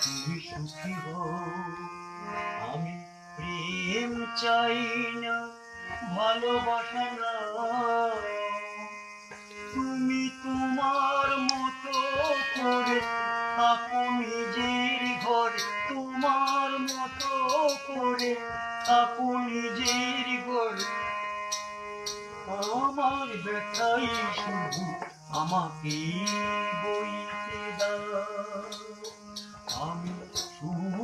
তুমি সুখী হও। আমি প্রেম চাই না, ভালোবাসা না, তুমি তোমার মতো করে থাকো নিজের ঘরে, তোমার মতো করে থাকো নিজের ঘরে। আমার ব্যথাই শুধু আমাকে বইতে দাও। আমি সুখ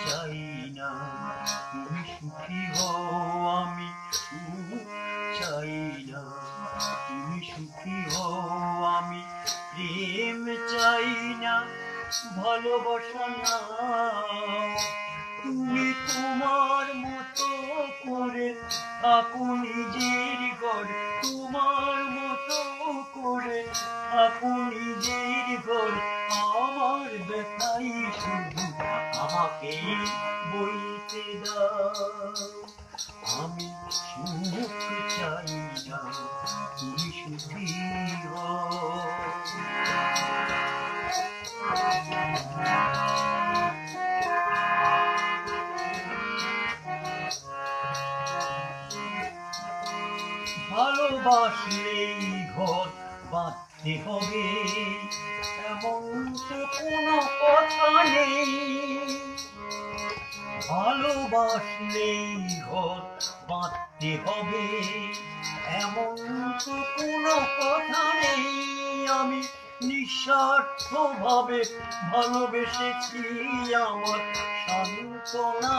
চাই না, তুমি সুখী হও। আমি সুখ চাই না, তুমি সুখী হও। আমি প্রেম চাই না, ভালোবাসা না, তুমি তোমার মতো করে থাকো নিজের ঘরে, তোমার মতো করে থাকো নিজের ঘরে। আমার ব্যথাই শুধু আমাকে বইতে দাও। আমি সুখ চাই না, তুমি সুখী হও। ভালোবাসলেই ঘর বাঁধতে হবে এমন তো কোনো কথা নেই। ভালোবাসলেই ঘর বাঁধতে হবে এমন তো কোনো কথা নেই। আমি নিঃস্বার্থ ভাবে ভালোবেসেছি, আমার সান্ত্বনা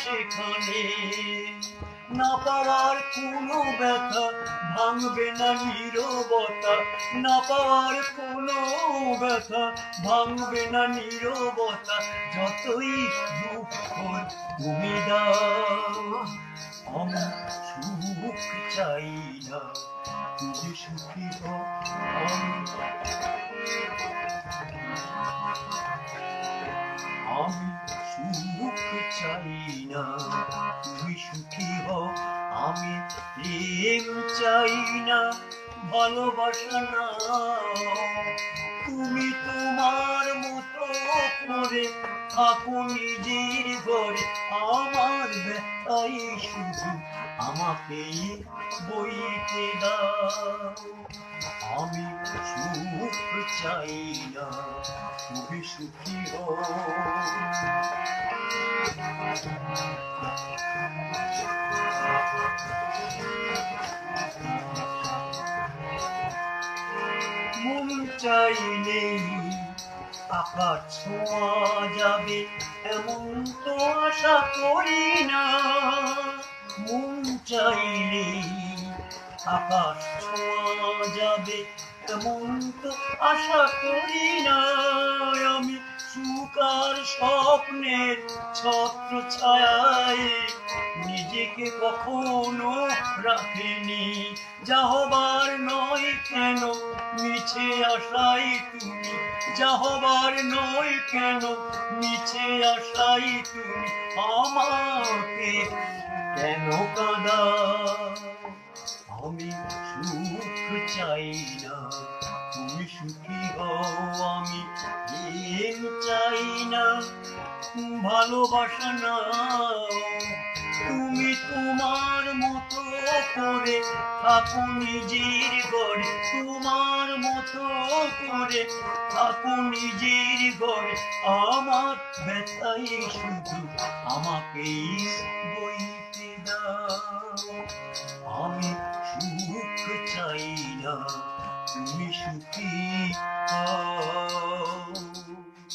সেখানে। না পাওয়ার কোনো ব্যথা ভাঙবে না নীরবতা, না পাওয়ার কোনো ব্যথা ভাঙবে না নীরবতা। যতই দুঃখ তুমি দাও, আমি সুখ চাই না, তুমি সুখী হও। আমি সুখ চাই না, তুমি সুখী হও। আমি প্রেম চাই না, ভালোবাসা না, তুমি তোমার মতো করে থাকো নিজের ঘরে। আমার ব্যথাই শুধু আমাকে বইতে দাও। আমি সুখ চাই না, তুমি সুখী হও। মন চাইলেই আকাশ ছোঁয়া যাবে এমন তো আশা করি না। মন চাইলেই আকাশ ছোঁয়া যাবে এমন তো আশা করি না। আমি সুখ আর স্বপ্নের ছত্র ছায়ায় নিজেকে কখনো রাখিনি। যা হবার নয় কেন মিছে আশাই তুমি, যা হবার নয় কেন মিছে আশাই তুমি আমাকে কেন কাঁদাও। আমি সুখ চাই না, তুমি সুখী হও। আমি প্রেম চাই না, ভালোবাসা না, তুমি তোমার মতো করে থাকো নিজের ঘরে, তোমার মতো করে থাকো নিজের ঘরে। আমার ব্যথাই শুধু আমাকেই বইতে দাও। আমি সুখ চাই না, তুমি সুখী হও।